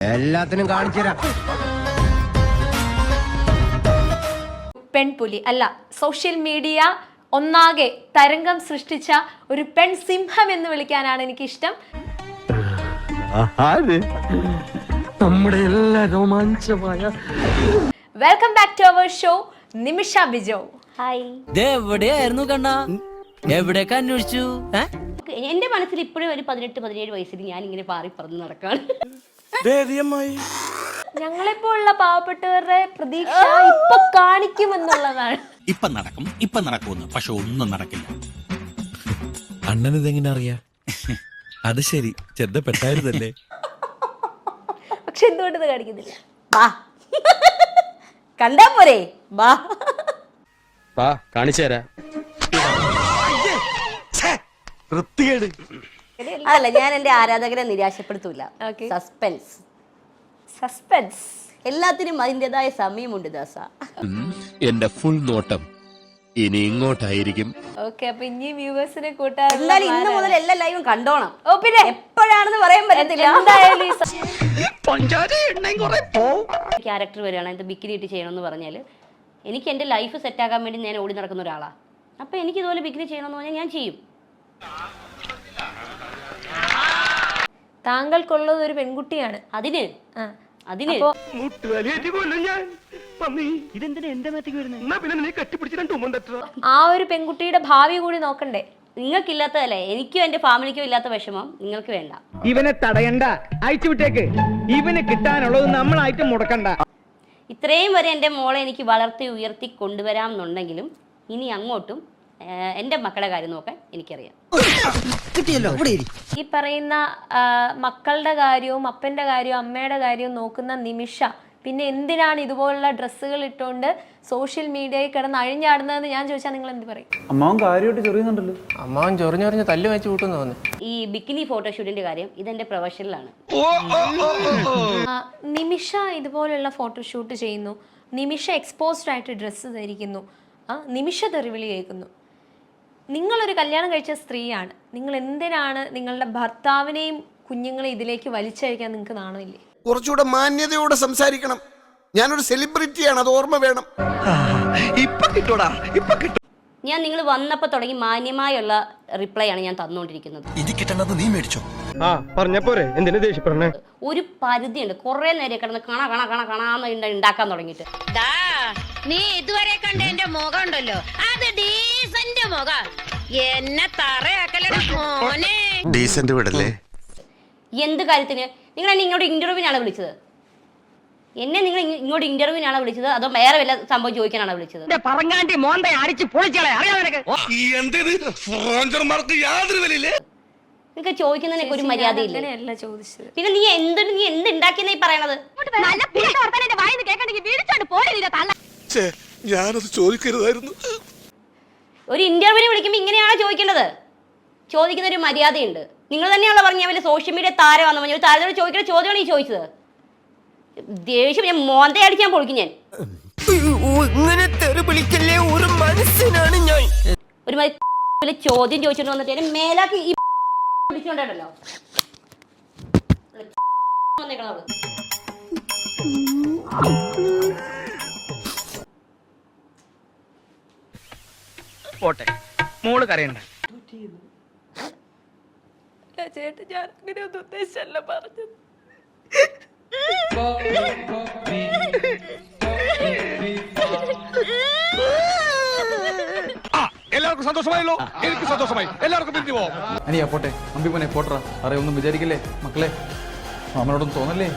എല്ലാത്തിനും കാണിച്ചു തരാം. പെൺപുലി അല്ല, സോഷ്യൽ മീഡിയ ഒന്നാകെ തരംഗം സൃഷ്ടിച്ച ഒരു പെൺ സിംഹം എന്ന് വിളിക്കാനാണ് എനിക്കിഷ്ടം. നമ്മുടെ എല്ലാ രോമാഞ്ചമായ welcome back to our show Nimisha Bijo. Hi. എവിടെയായിരുന്നു കണ്ണാ? എവിടെയൊക്കെ അന്വേഷിച്ചു? എന്റെ മനസ്സിൽ ഇപ്പോഴും ഒരു 18-17 വയസ്സിൽ ഞാൻ ഇങ്ങനെ പാറി പറന്ന് നടക്കാണ്. ഞങ്ങളെപ്പോലുള്ള പാവപ്പെട്ടവരുടെ പ്രതീക്ഷ ഇപ്പൊ കാണിക്കുമെന്നുള്ളതാണ്. ഇപ്പൊ നടക്കുമെന്ന്, പക്ഷെ ഒന്നും നടക്കില്ല. അണ്ണനിതെങ്ങനെ അറിയാ? അത് ശരി, ചെറുതപ്പെട്ടായിരുന്നല്ലേ. പക്ഷെ എന്തുകൊണ്ടത് കാണിക്കുന്നില്ല? ബാ കണ്ടാ പോരെ, ബാ കാണിച്ചു തരാ. അതല്ല, ഞാൻ എന്റെ ആരാധകരെ നിരാശപ്പെടുത്തൂല. സസ്പെൻസ് സസ്പെൻസ് എല്ലാത്തിനും അതിൻ്റെതായ സമയമുണ്ട് ദാസ. എന്റെ ഫുൾ നോട്ടം ഇനി ഇങ്ങോട്ടായിരിക്കും. ഓക്കെ, അപ്പൊ ഇനി വ്യൂവേഴ്സിനെ കൂട്ടാൻ എന്തായാലും ഇന്ന് മുതൽ എല്ലാ ലൈവും കണ്ടോണം. ഓ പിന്നെ എപ്പോഴാണെന്ന് പറയാൻ പറ്റത്തില്ല. എന്തായാലും ക്യാരക്ടർ വരികയാണ്, ഇത് ബിക്കിനി ഇട്ട് ചെയ്യണമെന്ന് പറഞ്ഞാൽ എനിക്ക് എൻ്റെ ലൈഫ് സെറ്റാക്കാൻ വേണ്ടി ഞാൻ ഓടി നടക്കുന്ന ഒരാളാണ്. അപ്പം എനിക്ക് ഇതുപോലെ ബിക്കിനി ചെയ്യണമെന്ന് പറഞ്ഞാൽ ഞാൻ ചെയ്യും. താങ്കൾക്കുള്ളത് ഒരു പെൺകുട്ടിയാണ്. അതിന് ആ ഒരു പെൺകുട്ടിയുടെ ഭാവി കൂടി നോക്കണ്ടേ? നിങ്ങൾക്കില്ലാത്തതല്ലേ എനിക്കും എൻ്റെ ഫാമിലിക്കും ഇല്ലാത്ത വിഷമം നിങ്ങൾക്ക് വേണ്ട. ഇവനെ തടയണ്ട, അയച്ചുവിട്ടേക്ക്. ഇവന് കിട്ടാനുള്ളത് നമ്മളായിട്ട് മുടക്കണ്ട. ഇത്രയും വരെ എൻ്റെ മോളെ എനിക്ക് വളർത്തി ഉയർത്തി കൊണ്ടുവരാം എന്നുണ്ടെങ്കിലും ഇനി അങ്ങോട്ടും എൻ്റെ മക്കളുടെ കാര്യം നോക്കാൻ എനിക്കറിയാം. ഈ പറയുന്ന മക്കളുടെ കാര്യവും അപ്പൻ്റെ കാര്യവും അമ്മയുടെ കാര്യവും നോക്കുന്ന നിമിഷ പിന്നെ എന്തിനാണ് ഇതുപോലുള്ള ഡ്രസ്സുകൾ ഇട്ടുകൊണ്ട് സോഷ്യൽ മീഡിയയിൽ കിടന്ന് അഴിഞ്ഞാടുന്നതെന്ന് ഞാൻ ചോദിച്ചാൽ നിങ്ങൾ എന്ത് പറയും? അമ്മാവൻ കാര്യമായിട്ട് ചൊറിയുന്നുണ്ടല്ലോ. അമ്മാവൻ ചൊറിഞ്ഞ് തല്ല് വെച്ച് കൂട്ടുന്നു തോന്നുന്നു. ഈ ബിക്കിനി ഫോട്ടോഷൂട്ടിന്റെ കാര്യം ഇതെന്റെ പ്രൊഫഷനിലാണ്. നിമിഷ ഇതുപോലുള്ള ഫോട്ടോഷൂട്ട് ചെയ്യുന്നു, നിമിഷ എക്സ്പോസ്ഡ് ആയിട്ട് ഡ്രസ്സ് ധരിക്കുന്നു, നിമിഷ തെറിവിളി കേൾക്കുന്നു. നിങ്ങളൊരു കല്യാണം കഴിച്ച സ്ത്രീയാണ്, നിങ്ങൾ എന്തിനാണ് നിങ്ങളുടെ ഭർത്താവിനെയും കുഞ്ഞുങ്ങളെ ഇതിലേക്ക് വലിച്ചഴിക്കാൻ നിങ്ങൾക്ക് നാണമില്ലേ? കുറച്ചുകൂടെ മാന്യതയോടെ സംസാരിക്കണം. ഞാനൊരു സെലിബ്രിറ്റിയാണ്, അത് ഓർമ്മ വേണം. ഞാൻ നിങ്ങൾ വന്നപ്പോ തുടങ്ങി മാന്യമായുള്ള റിപ്ലൈ ആണ് ഞാൻ തന്നുകൊണ്ടിരിക്കുന്നത്. നീ മേടിച്ചോ? പറഞ്ഞപ്പോരെ എന്തിനു ദേഷ്യപ്പെടണേ? ഒരു പരിധിയുണ്ട്. കുറെ നേരം കിടന്ന് കാണാന്ന് ഉണ്ടാക്കാൻ തുടങ്ങിയിട്ട്. നീ ഇതുവരെ കണ്ട എന്റെ മുഖം ഉണ്ടല്ലോ, അത് ഡീസന്റ് മുഖം. എന്നെ തറയാക്കലടാ മോനെ. ഡീസന്റ് വിടല്ലേ? എന്ത് കാര്യത്തിന്? നിങ്ങൾ എന്നെ ഇങ്ങോട്ട് ഇന്റർവ്യൂവിനാണ് വിളിച്ചത്? എന്നെ നിങ്ങൾ ഇങ്ങോട്ട് ഇന്റർവ്യൂവിനാണ് വിളിച്ചത്, അതോ വേറെ വല്ല സംഭവം ചോദിക്കാനാണ് വിളിച്ചത്? പറങ്ങാണ്ടി മോന്തെ അടിച്ച് പൊളിച്ചളെ അറിയാം. നിങ്ങൾക്ക് ചോദിക്കുന്നതിനൊക്കെ ഒരു മര്യാദയില്ല. പിന്നെ നീ എന്തുണ്ടാക്കിയെന്നാ ഈ പറയണത്? ഞാനത് ചോദിക്കരുതായിരുന്നു. ഒരു ഇന്റർവ്യൂവിന് വിളിക്കുമ്പോൾ ഇങ്ങനെയാണോ ചോദിക്കേണ്ടത്? ചോദിക്കുന്ന ഒരു മര്യാദയുണ്ട്. നിങ്ങൾ തന്നെയാണല്ലോ പറഞ്ഞ വലിയ സോഷ്യൽ മീഡിയ താരമാണെന്ന് പറഞ്ഞു. ഒരു താരത്തോട് ചോദിക്കുന്ന ചോദ്യമാണ് ഈ ചോദിച്ചത്. ദേഷ്യം ഞാൻ മോന്തെ അടിക്കാൻ പൊളിക്കും ഞാൻ. ഒരു ചോദ്യം ചോദിച്ചിട്ട് വന്നിട്ട് മേലാക്കി ഈ പിടിച്ചോണ്ടല്ലോ. പോട്ടെ, മോള് കരയണ്ട. ചേട്ടൻ ഞാൻ അങ്ങനെ ഒന്നും ഉദ്ദേശിച്ചല്ല പറഞ്ഞത്. എല്ലാവർക്കും സന്തോഷമായല്ലോ? എനിക്ക് സന്തോഷമായി. എല്ലാവർക്കും പിരിഞ്ഞു പോവാം. അനിയാ പോട്ടെ, അമ്പി പോനെ പോട്ടറ. അറിയൊന്നും വിചാരിക്കില്ലേ മക്കളെ, നമ്മളോടൊന്നും തോന്നല്ലേ?